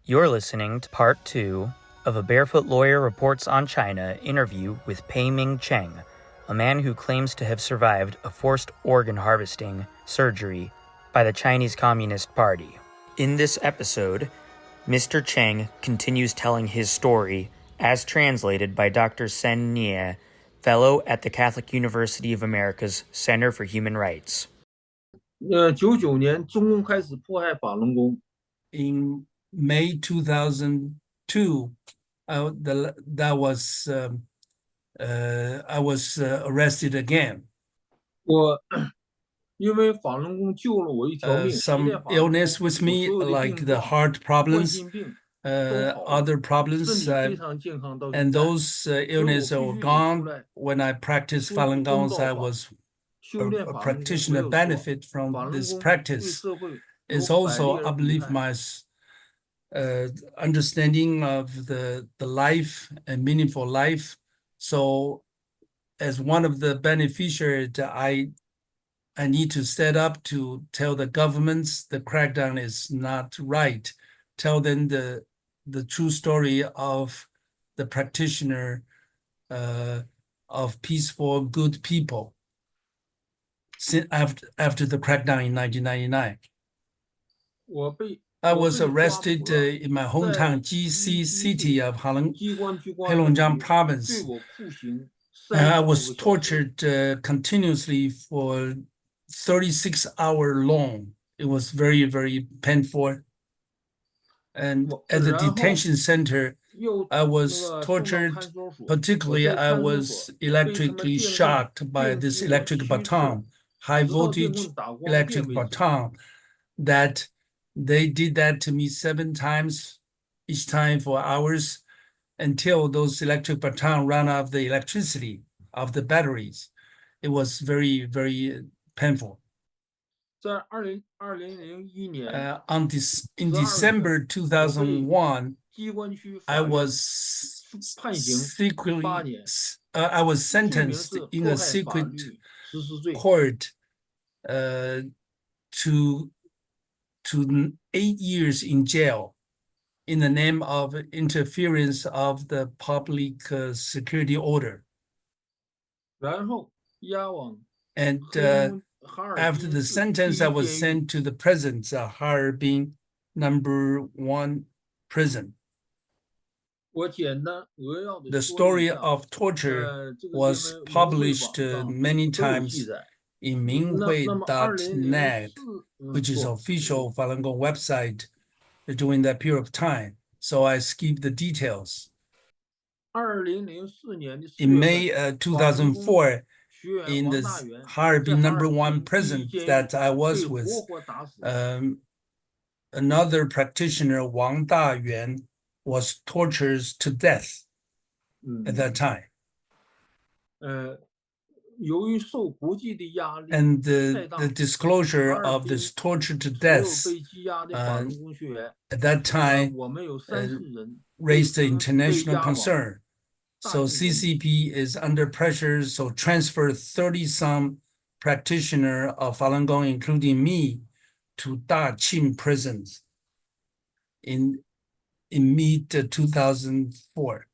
You're listening to part 2 of a Barefoot Lawyer Reports on China interview with Peiming Cheng, a man who claims to have survived a forced organ harvesting surgery by the Chinese Communist Party. In this episode, Mr. Cheng continues telling his story as translated by Dr. Sen Nie, fellow at the Catholic University of America's Center for Human Rights. 99年中共开始迫害法轮功。 In May 2002, I was arrested again. 我因为法轮功救了我一条命。 Some illness with me, like the heart problems, other problems, and those illnesses were gone. When I practiced Falun Gong, I was a practitioner benefit from this practice. It's also, I believe, my understanding of the life and meaningful life. So as one of the beneficiaries, I need to stand up to tell the governments the crackdown is not right. Tell them the true story of the practitioner of peaceful, good people after the crackdown in 1999. I was arrested in my hometown GC city of Heilongjiang province. I was tortured continuously for 36 hours long. It was very, very painful. And at the detention center, I was tortured. Particularly, I was electrically shocked by this electric baton, high voltage electric baton, that they did that to me 7 times, each time for hours, until those electric baton ran out of the electricity of the batteries. It was very, very painful. In December 2001, I was sentenced in a secret court to 8 years in jail in the name of interference of the public security order. And after the sentence, I was sent to the prison, Harbin #1 prison. The story of torture was published many times in Minghui.net, which is official Falun Gong website during that period of time. So I skipped the details. In May 2004, in the Harbin #1 prison that I was with, another practitioner, Wang Dayuan, was tortured to death at that time. And the disclosure of this torture to death at that time raised the international concern. So CCP is under pressure, so transferred 30-some practitioners of Falun Gong, including me, to Daqing prisons in mid-2004.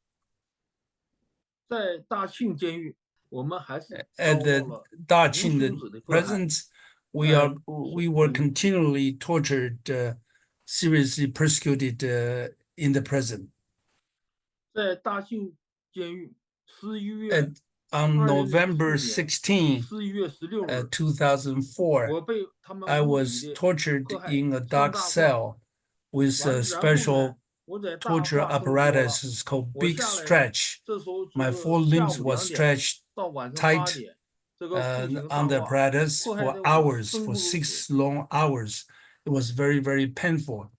At the Daqing prisons, we were continually tortured, seriously persecuted in the prison. On November 16, 2004, I was tortured in a dark cell with a special torture apparatus. It's called Big Stretch. My 4 limbs were stretched tight on the apparatus for hours, for 6 long hours. It was very, very painful.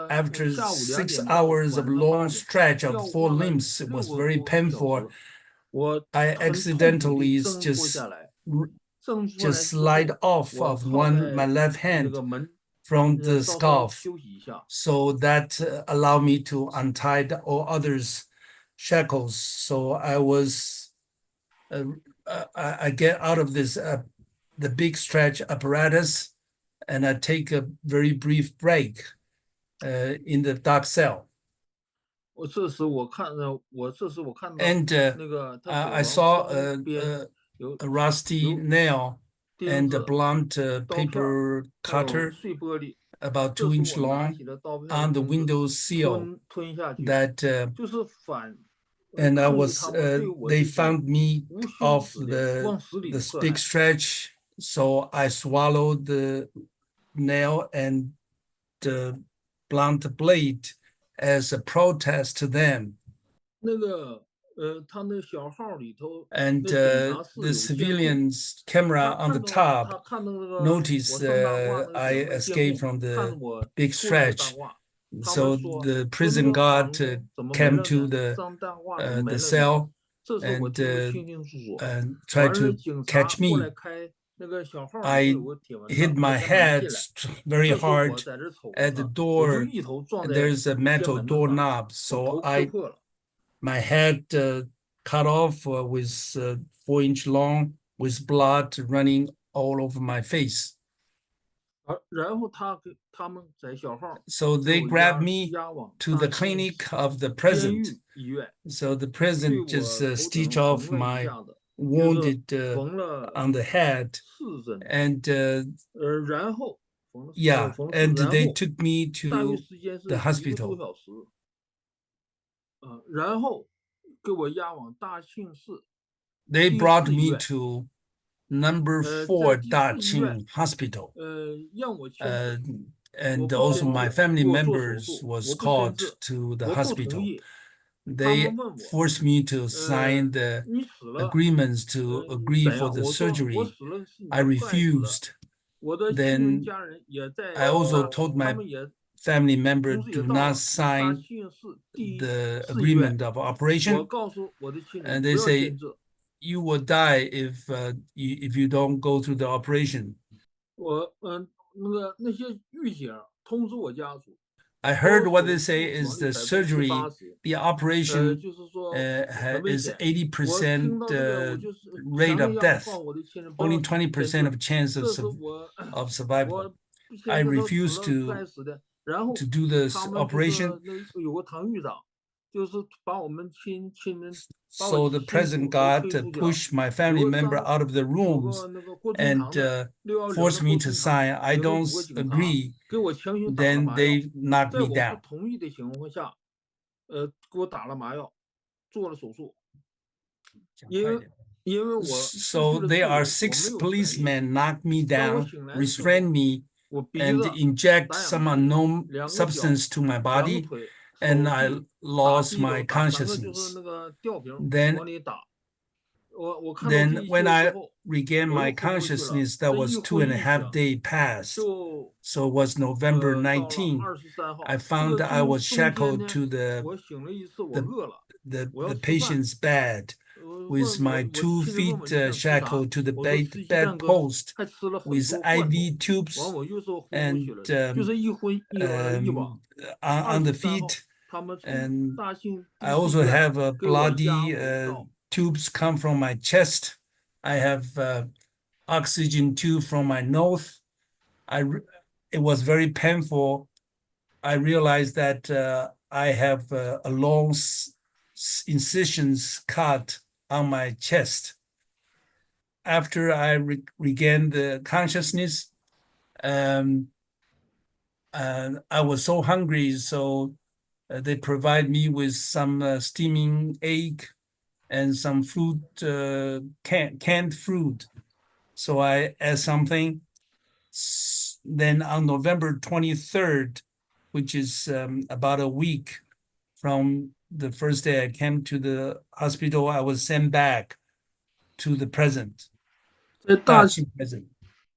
After 6 hours of long stretch of 4 limbs, it was very painful. I accidentally just slide off of my left hand from the scarf. So that allowed me to untie all others' shackles. So I get out of this the big stretch apparatus, and I take a very brief break in the dark cell. 这时我看到 And 那个他 I 走廊 saw 旁边 a rusty nail 钉 and a 子 blunt 刀片 paper 还有 cutter 碎玻璃， about 这 2 时 inch 我拿 long 起了刀片 on 的 the 钉子 window sill 吞下去， that 就是反 and I 抗议 was 他们对我 they 这种 found me 无休 off 止的 the 往死里 the 的迫 big 害。 stretch, so I swallowed the nail and the blunt blade as a protest to them. 那个他那小号里头 And 那侦查室 the 有监控， civilians camera 他 on the 看到 top 他看到那个 noticed 我上大褂那 I 个监 escaped 控， from 看 the 我 big 脱了大 stretch. 褂，他 So 们说 the 说那 prison 个 guard 房中怎么没 came 了 to 人， the 上大褂怎么没 the 了人？ cell 这时我 and 听得清清楚楚， tried 完了 to 警察 catch 过来 me. 开那个小号里头 I 有个铁门 hit 的， my 我才能 head 进来。 very 这时我 hard 在这瞅着 at the 他，我就 door. 一头撞在 There's a 监 metal 门子上， doorknob, 我 so 头 I 磕破了。 my head cut off with 4-inch long with blood running all over my face. 然后他们在小号 So 给 they 我 grabbed me 押往 to 大 the 庆 clinic of the 监 president. 狱医院， So the 对 president 我 just 头 stitch 顶 off 缝了一 my 下子，就是 wounded 缝了 on the head, 4针， and 然后缝了 yeah, 缝了 and 4， 然 they 后 took me 大约 to 时间是 the 1个多 hospital. 小时，然后给我押往大庆市 They 第 brought 4医 me 院， to number 在 4 第4医院， Daqing Hospital. 让我签字， And 我不 also 签 my 字， family 给我做手 members 术， was 我不签 called 字， to the 我不同 hospital. 意。他 They 们问我， forced me to sign the 你死了， agreements to agree 怎 for 样？ the 我说我 surgery. 死了是你 I 们害死的， refused. 我的亲人 Then 家人也在 I also 大， told 他 my 们也 family member 同时也 do 到 not 了大 sign 庆市第 the 4医院。 agreement of 我 operation. 告诉我的亲 And 人 they 不要 say 签字， you will die if you don't go through the operation. 我那些狱警通知我家属， I heard 说 what 手 they 术 say 死亡 is 率 the 70%、 surgery, the operation 就是说很危 is 险。我 80% 听到这个，我就是强 rate 烈 of 要 death, 告我的亲人不 only 要签 20% 字。 of chance 这时 of survival. 我不 I 签字，他死 refuse 了 to 该死的。然后 do the 他们不是 operation. 那有个堂狱长，就是把我们亲人，把 So 我 the 亲 president 属都 got 推 to 出去了。 push my 有 family 个 member 张， out of the 有 rooms 个那个郭春 and 堂的610 forced 的 me 郭 to 春堂， sign. I 也有 don't 5个警察 agree. 给我强行打了 Then 麻药， they knocked 在 me 我不 down. 同意的情况下，给我打了麻药，做了手术。因为我失去 So 了 they 自由， are 我 6 没有权利。 policemen knocked me 当我 down, 醒来的时候， restrained me, 我鼻 and 子 inject 打氧 some 机， unknown 2个脚 substance to my 2个 body, 腿 and 手 I 臂打 lost 滴 my 漏，打3个就是 consciousness. 那个吊瓶 Then 往里打。我看到这 Then 一切 when 之 I 后， regained 我 my 又回不去了。 consciousness, 这 that 一 was 回 2.5 一想， days passed. 就 So it was November 到了 19. 23号， I 这 found 个 that I was 中间 shackled 呢， to the 我醒了一次，我 the 饿了， the, 我要 the 吃饭。 patient's bed 问 with my 我 2亲人问 feet 我你想吃啥？ shackled to the 我说吃鸡蛋 bed 跟 post 还吃了很 with 多罐头。 IV 完 tubes 我又说回不去 and 了，就是一昏一晚。 on the 23号 feet. 他们从 And 大庆第 I 4 also 医院 have a 给我押 bloody 回到 tubes come from my chest. I have oxygen tube from my nose. It was very painful. I realized that I have a long incisions cut on my chest. After I regained the consciousness, and I was so hungry, so they provide me with some steaming egg and some fruit, canned fruit. So I ate something. Then on November 23rd, which is about a week from the first day I came to the hospital, I was sent back to the present, 在大 Daqing present.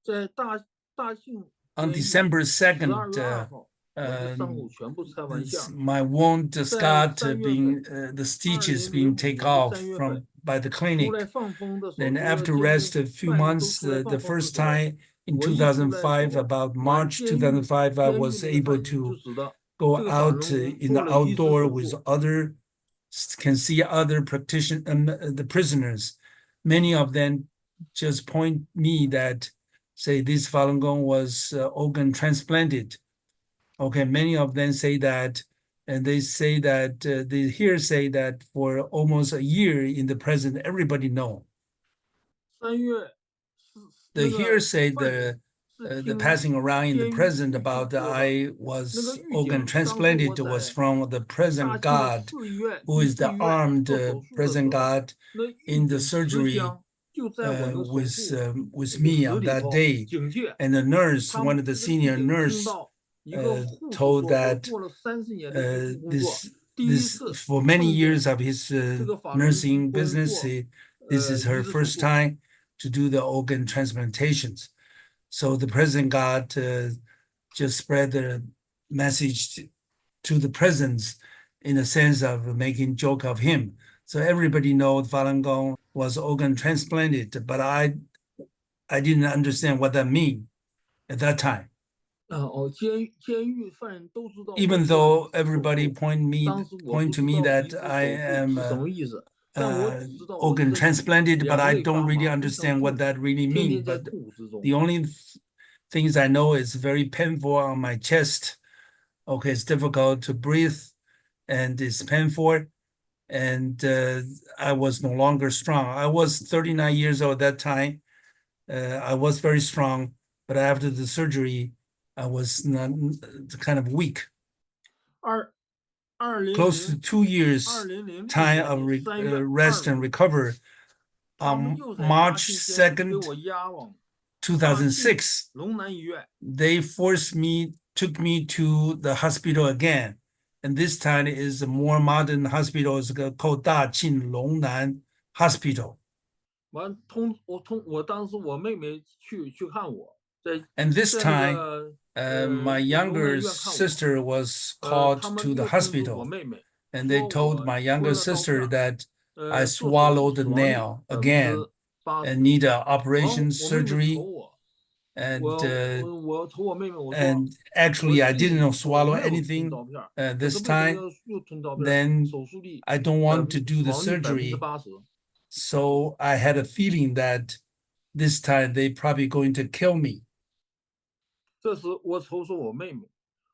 在大庆 On 监狱 December 12 2nd, 月2号， 我的伤口全部拆完相。 my wound 在 scarred 3月 being 份 the stitches 2005 being taken 年的 off 3月 from 份 by the 出 clinic. 来放风的时候， Then 除了 after 监 rest 狱 a few 办公都 months, 出来 the 放风的 first 时候， time in 我一出来之 2005, 后， about 满 March 监狱 2005, I 监狱 was 那个 able 犯人就 to 知道 go 这个法 out 轮功 in 做 the 了一次 outdoor 手 with 术， other, can see other the prisoners. Many of them just point me that say this Falun Gong was organ transplanted. Okay, many of them say that, and they say that they hearsay that for almost a year in the present, everybody know. 3月 The 那个 hearsay, 犯人 the 是 passing 听 around in the 监狱 present 狱警 about the 说的。 I 那个 was 狱 organ 警当时 transplanted 我 was 在 from the 大 present 庆的 God, 市医院 who 第 is 四 the 医院 armed 做手术的 present 时候， God 那狱 in the 警持 surgery 枪就在我那个手 with 术 with 那个 me 室 on 里 that 头 day. 警戒。 And the nurse, 他 one 们 of the 这个狱 senior 警听 nurse, 到一个护士 told 说我 that 做了30年的医护工作， this 第一次 for many 碰见 years of his 这个法轮 nursing 功 business, 做 this is 移 her 植手 first 术。 time to do the organ transplantations. So the president got just spread the message to the presidents in the sense of making joke of him. So everybody knows Falun Gong was organ transplanted, but I didn't understand what that mean at that time. 监狱犯人都知道我 Even 做 though 移植手 everybody 术， point 当时我不 to 知 me 道 that 移植 I 手术 am 是什么意思，但我只知道我 organ 身体 transplanted, but 两 I 肋 don't 发 really 麻，非常 understand 痛 what 苦， that really 天 means. 天在 But 痛苦之中。 the only things I know is very painful on my chest. Okay, it's difficult to breathe and it's painful. And I was no longer strong. I was 39 years old at that time. I was very strong, but after the surgery, I was not kind of weak. 二 Close to 2000 2 years 2006 time 年 of 3月 rest 2 and 日， recover. 他们 On 又在大 March 庆监狱给 2nd, 我押往大庆 2006, 龙南医院。 they took me to the hospital again. And this time is a more modern hospital. It's called Daqing Longnan Hospital. 完我当时我妹妹去看我，在 And this 在那 time, 个 my 龙南医 younger 院看我， sister was 他 called 们 to the 又通知我 hospital. 妹妹 And they 说 told 我 my 吞 younger 了刀 sister 片， that I 做手术 swallowed the 死亡率 nail again 80%。 and need an 完 operation 我妹妹瞅 surgery. 我， And 我瞅我妹妹，我说 and actually, I 我自己 didn't 手 swallow 没有吞 anything 刀片， 可是 this 为什么 time. 又吞刀片？ Then 手术率 I don't want to do 死 the 亡率 surgery. 80%。 So I had a feeling that this time they probably going to kill me. 这时我瞅瞅我妹妹，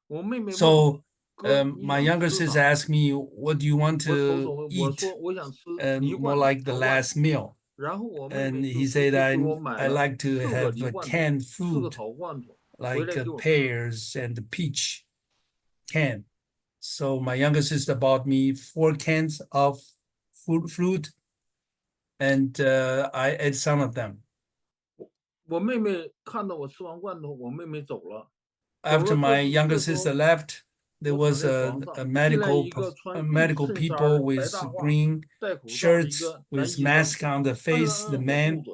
我妹妹问 So 我哥，你 my 想 younger 吃 sister 啥？ asked me, "What do you want 我瞅 to 瞅，我 eat?" 说我想吃 And 梨 more 罐头、 like the 桃罐头。 last meal. 然后我妹 And 妹 he 就 said, 给我买 I 了 like to 4个 have 梨罐头、 canned 4个 fruit 桃罐头，回 like 来给我吃。 pears and peach can. So my younger sister bought me 4 cans of fruit, and I ate some of them. 我妹妹看到我吃完罐头，我妹妹走了。 After 走了 my 这 younger 时候 sister left, there 我躺 was 在 a, 床上， a 进来 medical 一个穿 medical 绿衬衫、 people 白 with 大褂、 green 戴口罩的一 shirts 个男 with 医生， mask on the 按 face, 了 the 按我肚 man 子，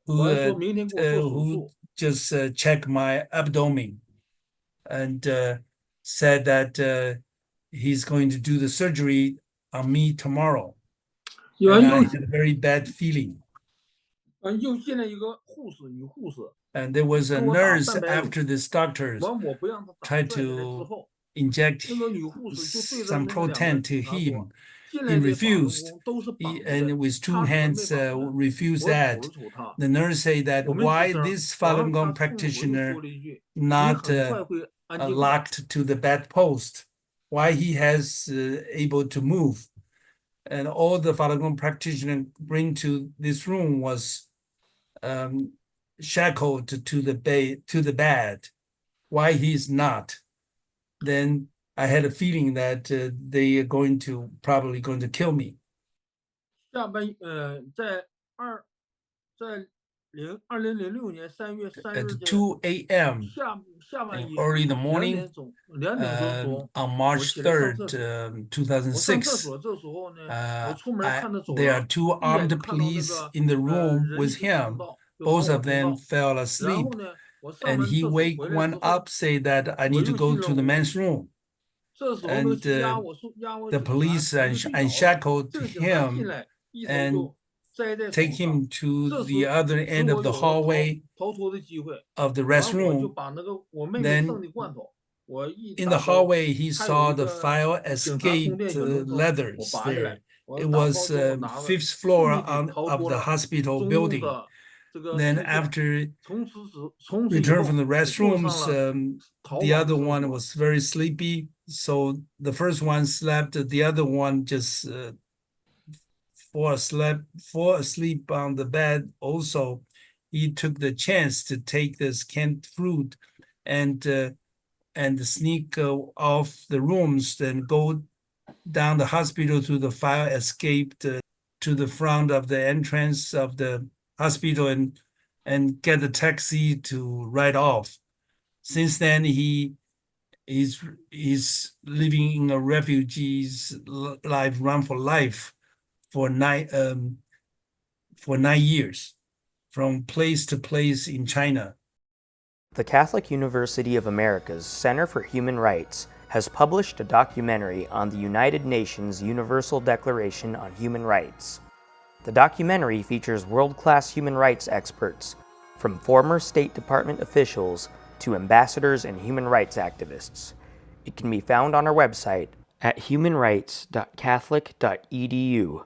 who 完说明天给我做手 who 术。 just checked my abdomen and said that he's going to do the surgery on me tomorrow. 有 And 人 I 又 had a very bad feeling. 又进来一个护士，女护士， And there was a 给我打 nurse 300 after this doctor 完我不让她打， tried 拽下来之 to 后， inject 那个女护士就对着 some 那个2个 protein to 警察说， him. 进 He 来这法轮 refused. 功都是绑 He, 着 and 的， with 2他怎么没 hands 绑呢？ refused 我瞅 that. 了瞅他， The nurse said that 我没吱 why 声。 this 完了 Falun 他 Gong 冲我就 practitioner 说了一句：“你 not 很快会安静好。” locked to the bedpost, why he has able to move. And all the Falun Gong practitioner bring to this room was shackled to the bed. Why he's not? Then I had a feeling that they are probably going to kill me. 下半在2006年3月3 At 日 2 a.m. 下半夜 early in the 2 morning, 点钟钟， on 我 March 起来上 3rd, 厕所。 我上厕 2006, 所这时候呢，我出门看着走 there are 廊， 2一眼 armed 就看到那 police 个 in the room 人 with 行通 him. 道，有 Both 防火 of 通 them 道。 fell 然 asleep, 后呢，我上 and 完 he 厕所 wake 回来之 one 后， up, say that I 我 need to 又 go 进 to 了 the 我 men's room. 这时候那个 And 压我the 警察 police 一个睡着了， unshackled 这个警察进 him 来，一头 and 就栽在 take 床上。 him to 这 the 时 other 使 end 我 of the 有了 hallway 逃脱的机会。 of the 完我就 restroom. 把那个我妹妹剩 Then 的罐头，我一 in the 打包， hallway, he 还有 saw 一 the 个 fire 警察充 escape 电小灵通，我 leathers 拔下来， there. 我 It 打包 was 之后拿了， fifth 顺 floor 利地逃 of 脱 the 了 hospital 中共 building. 的 Then after return from the restrooms, the other one was very sleepy. So the first one slept, the other one just fall asleep on the bed. Also, he took the chance to take this canned fruit and sneak off the rooms, then go down the hospital to the fire escape to the front of the entrance of the hospital and get a taxi to ride off. Since then, he's living in a refugee's life, run for life for 9 years, from place to place in China. The Catholic University of America's Center for Human Rights has published a documentary on the United Nations Universal Declaration on Human Rights. The documentary features world-class human rights experts, from former State Department officials to ambassadors and human rights activists. It can be found on our website at humanrights.catholic.edu.